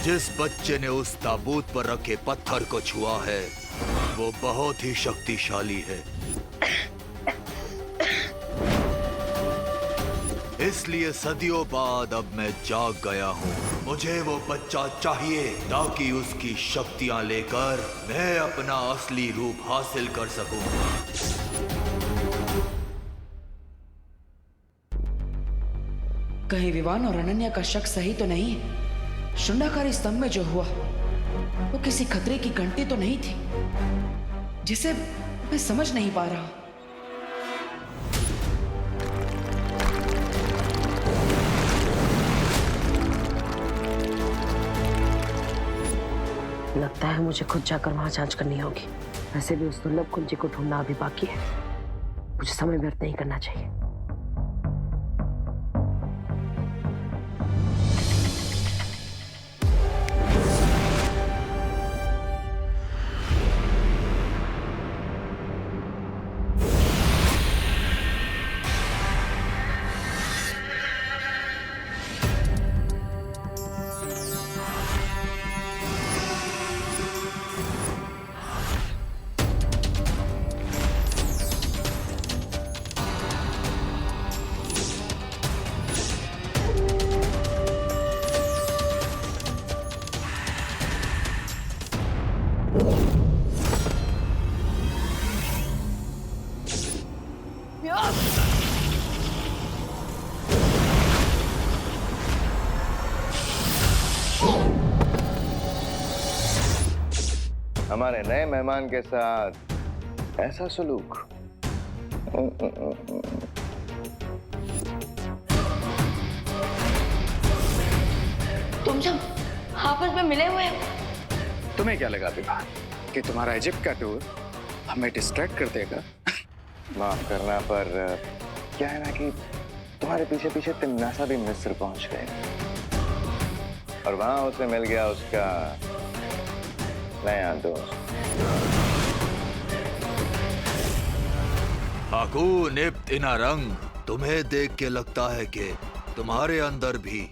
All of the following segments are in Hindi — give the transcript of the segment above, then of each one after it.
जिस बच्चे ने उस ताबूत पर रखे पत्थर को छुआ है वो बहुत ही शक्तिशाली है। इसलिए सदियों बाद अब मैं जाग गया हूँ। मुझे वो बच्चा चाहिए ताकि उसकी शक्तियाँ लेकर मैं अपना असली रूप हासिल कर सकूं। कहीं विवान और अनन्या का शक सही तो नहीं है? शुंडाकारी स्तंभ में जो हुआ वो किसी खतरे की घंटी तो नहीं थी जिसे मैं समझ नहीं पा रहा। लगता है मुझे खुद जाकर वहां जांच करनी होगी। वैसे भी उस दुर्लभ कुंजी को ढूंढना अभी बाकी है। मुझे समय व्यर्थ नहीं करना चाहिए। हमारे नए मेहमान के साथ ऐसा सलूक। तुम जब आपस में मिले हुए हो। तुम्हें क्या लगा विभा कि तुम्हारा इजिप्ट का टूर हमें डिस्ट्रैक्ट कर देगा? माफ करना, पर क्या है ना कि तुम्हारे पीछे पीछे तिमनासा भी मिस्र पहुंच गए और वहां उसे मिल गया उसका नया दोस्त। हाकून इब्न इनारंग, तुम्हें देख के लगता है कि तुम्हारे अंदर भी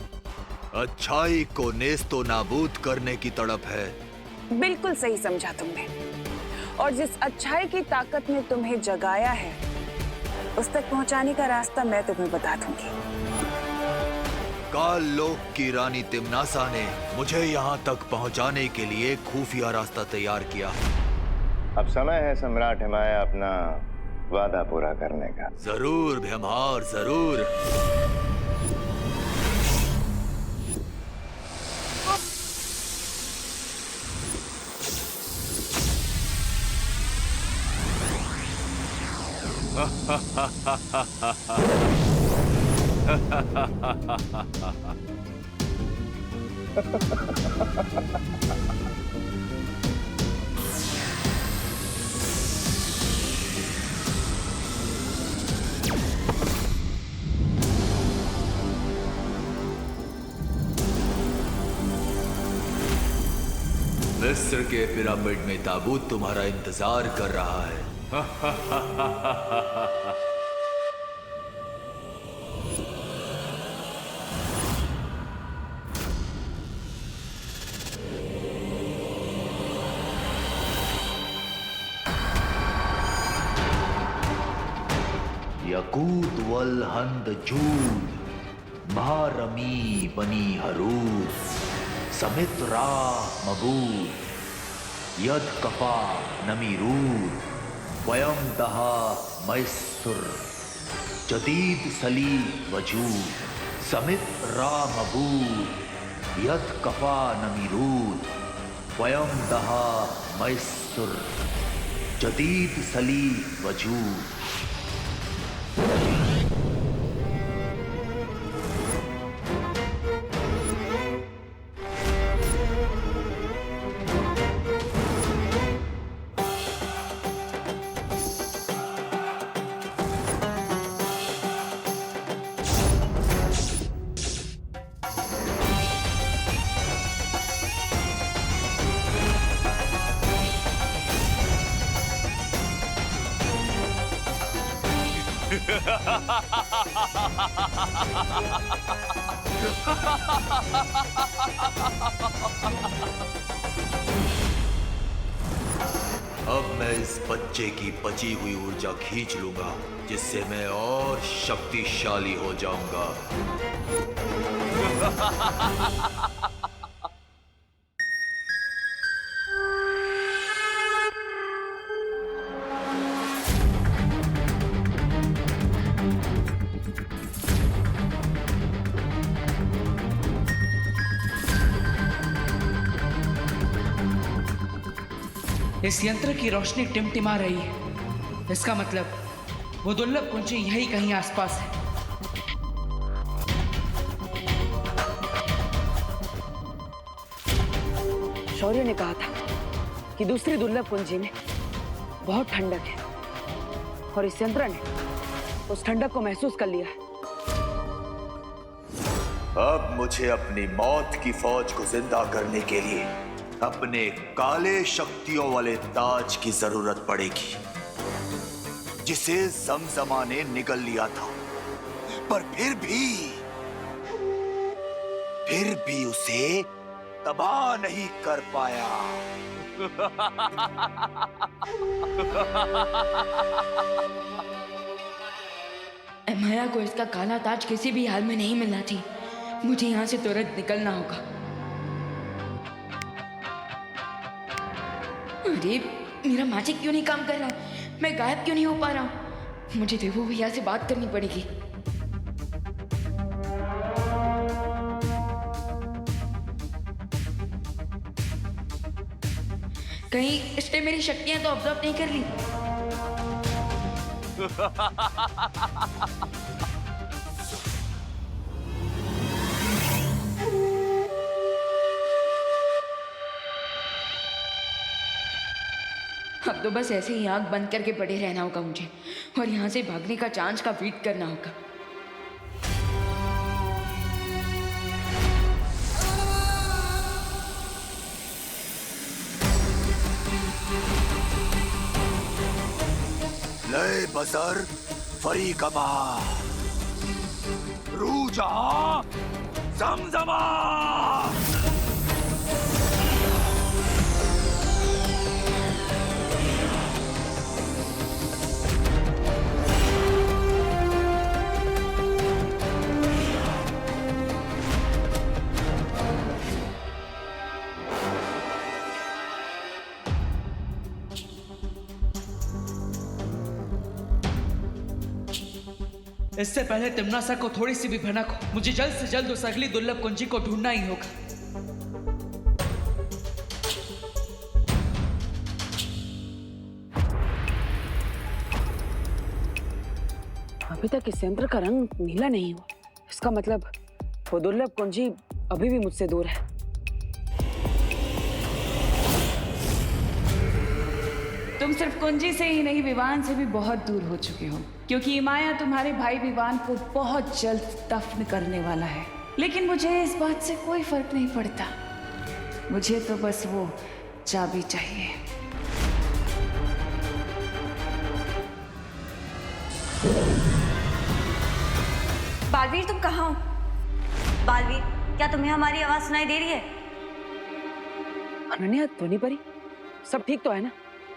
अच्छाई को नेस्तो नाबूद करने की तड़प है। बिल्कुल सही समझा तुमने। और जिस अच्छाई की ताकत ने तुम्हें जगाया है उस तक पहुंचाने का रास्ता मैं तुम्हें बता दूंगी। काल लोक की रानी तिमनासा ने मुझे यहाँ तक पहुँचाने के लिए खुफिया रास्ता तैयार किया। अब समय है सम्राट हिमाया अपना वादा पूरा करने का। जरूर भीमहार, जरूर। मिस्र के पिरामिड में ताबूत तुम्हारा इंतजार कर रहा है। यकूत वल हंद जूद महारमी बनी हरूद समित्रा मबूद यद कफा नमीरूद वयम दहा मैसुर जदीद सली वजूद समित्रा मबूद यद कफा नमीरूद वयम दहा मैसुर जदीद सली वजूद। अब मैं इस बच्चे की बची हुई ऊर्जा खींच लूंगा, जिससे मैं और शक्तिशाली हो जाऊंगा। इस यंत्र की रोशनी टिमटिमा रही है। इसका मतलब वो दुर्लभ कुंजी यही कहीं आसपास है। शौर्य ने कहा था कि दूसरी दुर्लभ कुंजी में बहुत ठंडक है और इस यंत्र ने उस ठंडक को महसूस कर लिया है। अब मुझे अपनी मौत की फौज को जिंदा करने के लिए अपने काले शक्तियों वाले ताज की जरूरत पड़ेगी, जिसे जमजमा ने निगल लिया था, पर फिर भी उसे तबाह नहीं कर पाया। माया को इसका काला ताज किसी भी हाल में नहीं मिलना चाहिए। मुझे यहाँ से तुरंत निकलना होगा। अरे मेरा मैजिक क्यों नहीं काम कर रहा है? मैं गायब क्यों नहीं हो पा रहा हूँ? मुझे देवू भैया से बात करनी पड़ेगी। कहीं इसने मेरी शक्तियां तो ऑब्जर्व नहीं कर ली। अब तो बस ऐसे ही आंख बंद करके पड़े रहना होगा मुझे, और यहाँ से भागने का चांस का वेट करना होगा। लय बसर फरी कबा रू जहां जमजमा। इससे पहले तिम्नासा को थोड़ी सी भी भनक हो, मुझे जल्द से जल्द उस अगली दुर्लभ कुंजी को ढूंढना ही होगा। अभी तक इस यंत्र का रंग नीला नहीं हुआ। इसका मतलब वो दुर्लभ कुंजी अभी भी मुझसे दूर है। तुम सिर्फ कुंजी से ही नहीं, विवान से भी बहुत दूर हो चुके हो, क्योंकि माया तुम्हारे भाई विवान को बहुत जल्द दफन करने वाला है। लेकिन मुझे इस बात से कोई फर्क नहीं पड़ता। मुझे तो बस वो चाबी चाहिए। बालवीर, तुम कहाँ हो? बालवीर, क्या तुम्हें हमारी आवाज सुनाई दे रही है? अनन्या, ध्वनि परी, सब ठीक तो है ना?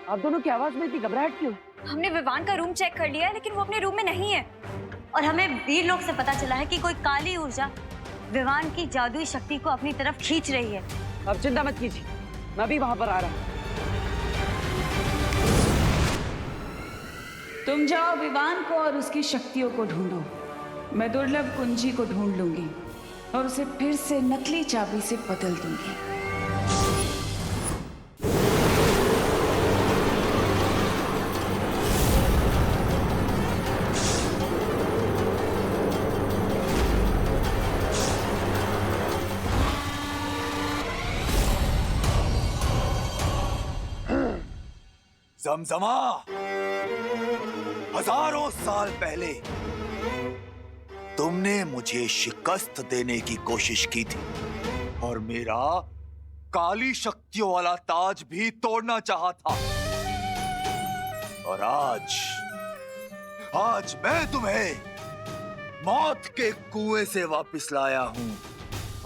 आप दोनों की आवाज में इतनी घबराहट क्यों? हमने विवान का रूम चेक कर लिया है, लेकिन वो अपने रूम में नहीं है। और हमें वीर लोग से पता चला है कि कोई काली ऊर्जा विवान की जादुई शक्ति को अपनी तरफ खींच रही है। अब चिंता मत कीजिए, मैं भी वहां पर आ रहा हूँ। तुम जाओ विवान को और उसकी शक्तियों को ढूंढो। मैं दुर्लभ कुंजी को ढूंढ लूंगी और उसे फिर से नकली चाबी से बदल दूंगी। जमजमा, हजारों साल पहले तुमने मुझे शिकस्त देने की कोशिश की थी और मेरा काली शक्तियों वाला ताज भी तोड़ना चाहा था। और आज मैं तुम्हें मौत के कुएं से वापस लाया हूं।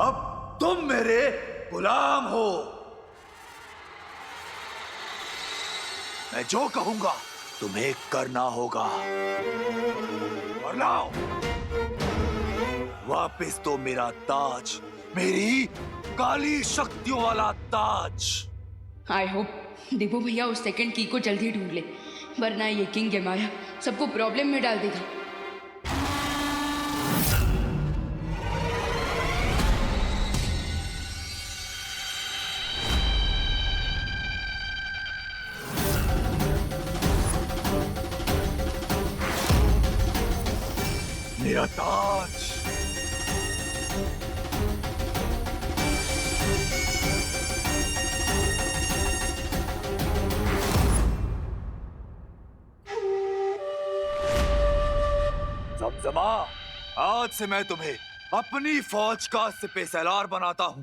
अब तुम मेरे गुलाम हो। मैं जो कहूंगा तुम्हें करना होगा। और लाओ वापस तो मेरा ताज, मेरी काली शक्तियों वाला ताज। आई होप देवो भैया उस सेकंड की को जल्दी ढूंढ ले, वरना ये किंग है माया सबको प्रॉब्लम में डाल देगा। मेरा ताज। ज़मज़मा, आज से मैं तुम्हें अपनी फौज का सिपहसालार बनाता हूं।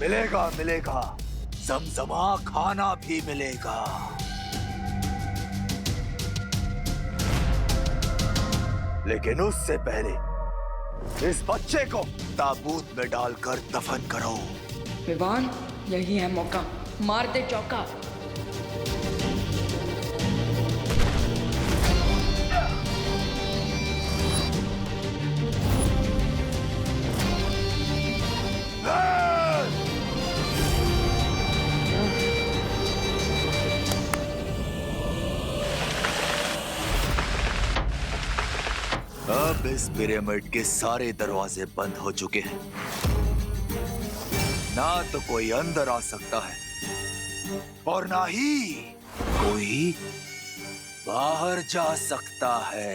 मिलेगा मिलेगा, ज़मज़मा खाना भी मिलेगा। लेकिन उससे पहले इस बच्चे को ताबूत में डालकर दफन करो। विवान, यही है मौका, मार दे चौका। अब इस पिरामिड के सारे दरवाजे बंद हो चुके हैं। ना तो कोई अंदर आ सकता है और ना ही कोई बाहर जा सकता है।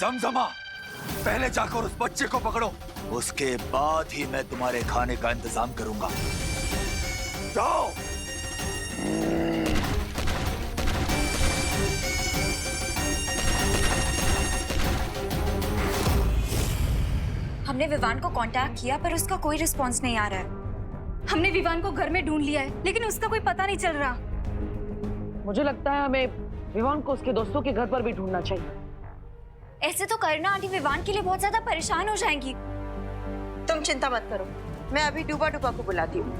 ज़मज़मा, पहले जाकर उस बच्चे को पकड़ो, उसके बाद ही मैं तुम्हारे खाने का इंतजाम करूंगा। जाओ। हमने विवान को कांटेक्ट किया पर उसका कोई रिस्पांस नहीं आ रहा है। हमने विवान को घर में ढूंढ लिया है लेकिन उसका कोई पता नहीं चल रहा। मुझे लगता है हमें विवान को उसके दोस्तों के घर पर भी ढूंढना चाहिए। ऐसे तो करना आंटी विवान के लिए बहुत ज्यादा परेशान हो जाएंगी। तुम चिंता मत करो, मैं अभी डूबा डूबा को बुलाती हूँ।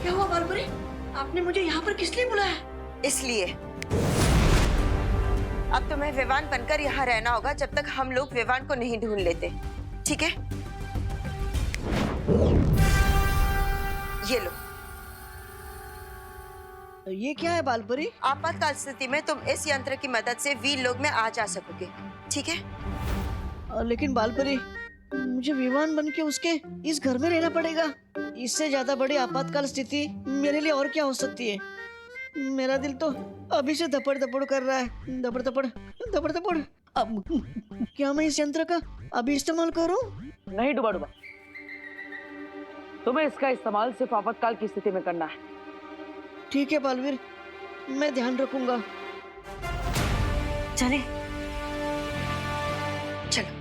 क्या हुआ बालपुरी? आपने मुझे यहाँ पर किस लिए बुलाया? इसलिए अब तुम्हें विवान बनकर यहाँ रहना होगा जब तक हम लोग विवान को नहीं ढूंढ लेते, ठीक है? ये लो। ये क्या है बालपुरी? आपातकाल स्थिति में तुम इस यंत्र की मदद से वीर लोग में आ जा सकोगे, ठीक है? लेकिन बालपुरी, मुझे विवान बन के उसके इस घर में रहना पड़ेगा। इससे ज्यादा बड़ी आपातकाल स्थिति मेरे लिए और क्या हो सकती है? मेरा दिल तो अभी से धपड़ धपड़ कर रहा है, धपड़ धपड़ धपड़ धपड़। अब क्या मैं इस यंत्र का अभी इस्तेमाल करूं? नहीं डूबा डूबा, तुम्हें इसका इस्तेमाल सिर्फ आपातकाल की स्थिति में करना है। ठीक है बालवीर, मैं ध्यान रखूंगा। चले चलो।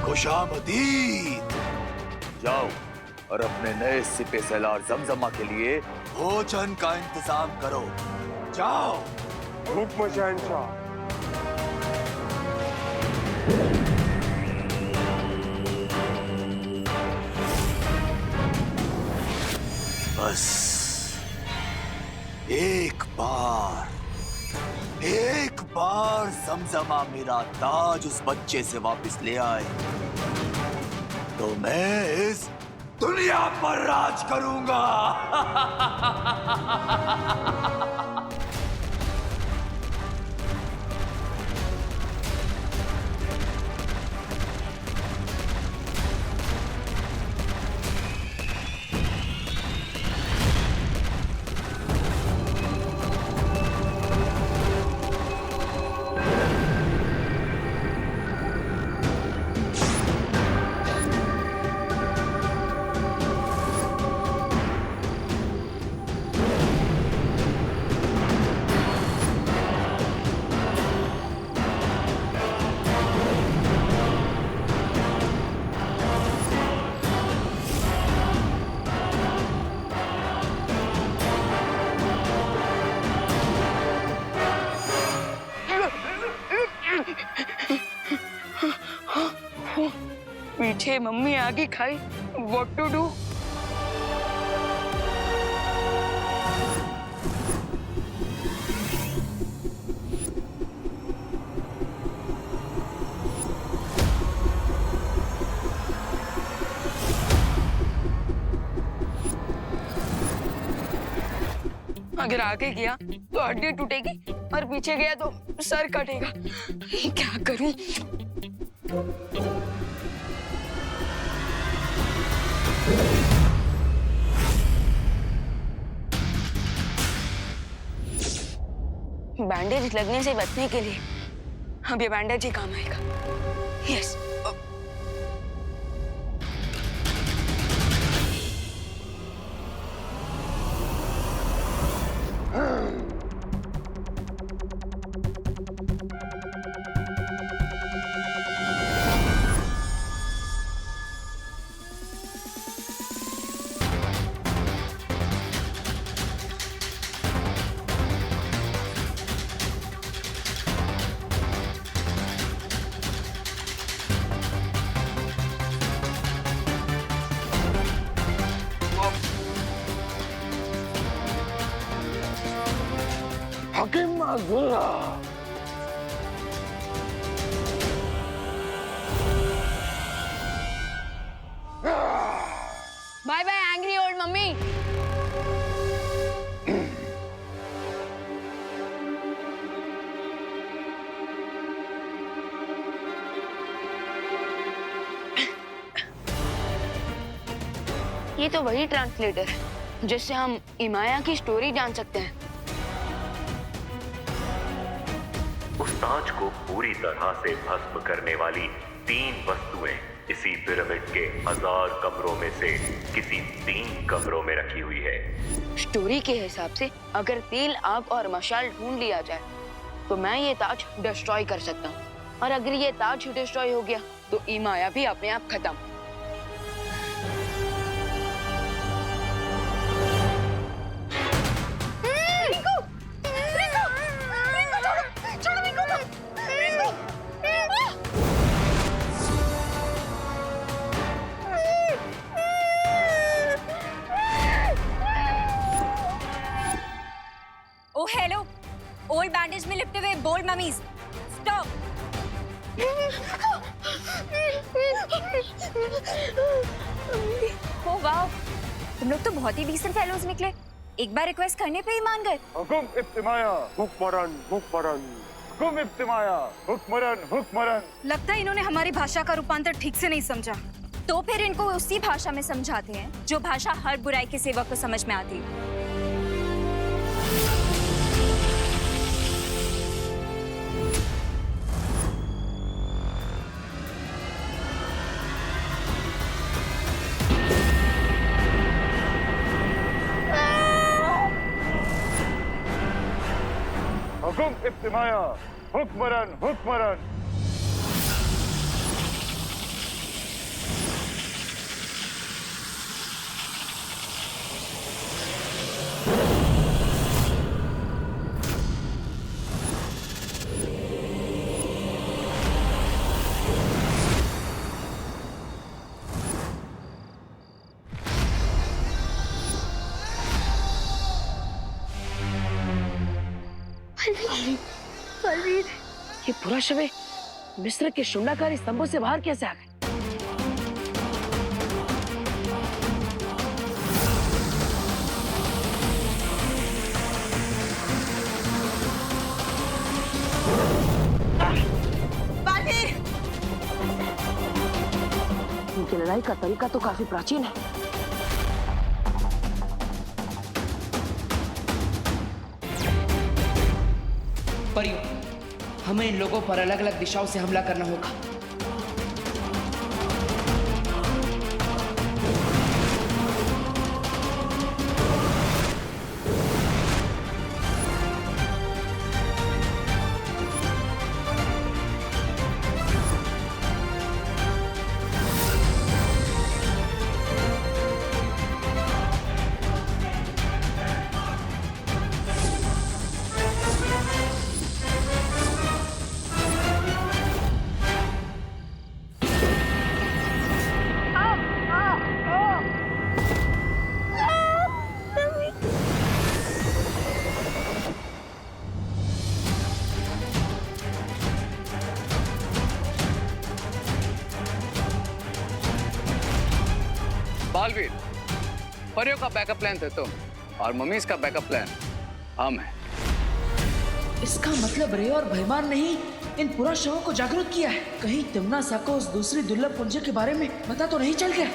खुशामदीद। जाओ और अपने नए सिपहसालार ज़मज़मा के लिए भोजन का इंतजाम करो। जाओ। हुक्म शहंशाह। बस एक बार ज़मज़मा मेरा ताज उस बच्चे से वापस ले आए तो मैं इस दुनिया पर राज करूंगा। पीछे मम्मी आगे खाई, व्हाट टू डू? अगर आगे गया तो हड्डी टूटेगी और पीछे गया तो सर कटेगा। क्या करूं? बैंडेज लगने से बचने के लिए अब ये बैंडेज ही काम आएगा। Yes. Hakim Abdullah. Bye bye angry old mummy. ये तो वही ट्रांसलेटर है जिससे हम इमाया की स्टोरी जान सकते हैं। उस ताज को पूरी तरह से भस्म करने वाली 3 वस्तुएं इसी पिरामिड के 1000 कमरों में से किसी 3 कमरों में रखी हुई है। स्टोरी के हिसाब से अगर तेल, आग और मशाल ढूंढ लिया जाए तो मैं ये ताज डिस्ट्रॉय कर सकता हूँ, और अगर ये ताज डिस्ट्रॉय हो गया तो इमाया भी अपने आप खत्म। ओ हेलो, ओल्ड बैंडेज में लिपटे हुए बोल्ड ममीज, स्टॉप। ओ वाह, तुम लोग तो बहुत ही डिसेंट फेलोज निकले। एक बार रिक्वेस्ट करने पे ही मान गए। हुकुम इब्तिमाया हुक्मरन हुक्मरन, हुकुम इब्तिमाया हुक्मरन हुक्मरन। लगता है इन्होंने हमारी भाषा का रूपांतर ठीक से नहीं समझा। तो फिर इनको उसी भाषा में समझाते हैं जो भाषा हर बुराई के सेवक को समझ में आती है। हुकुम इब्तिमाया हुक्मरन हुक्मरन। ये पूरा शव मिस्र के शुंडाकारी स्तंभों से बाहर कैसे आ गए? उनकी लड़ाई का तरीका तो काफी प्राचीन है। परियों, हमें इन लोगों पर अलग अलग दिशाओं से हमला करना होगा। बालवीर, परियों का बैकअप प्लान थे तुम और मम्मीज का बैकअप प्लान हम है। इसका मतलब रे और भयमान ने ही इन पुरा शवों को जागरूक किया है। कहीं तिम्नासा को उस दूसरी दुर्लभ कुंजी के बारे में पता तो नहीं चल गया?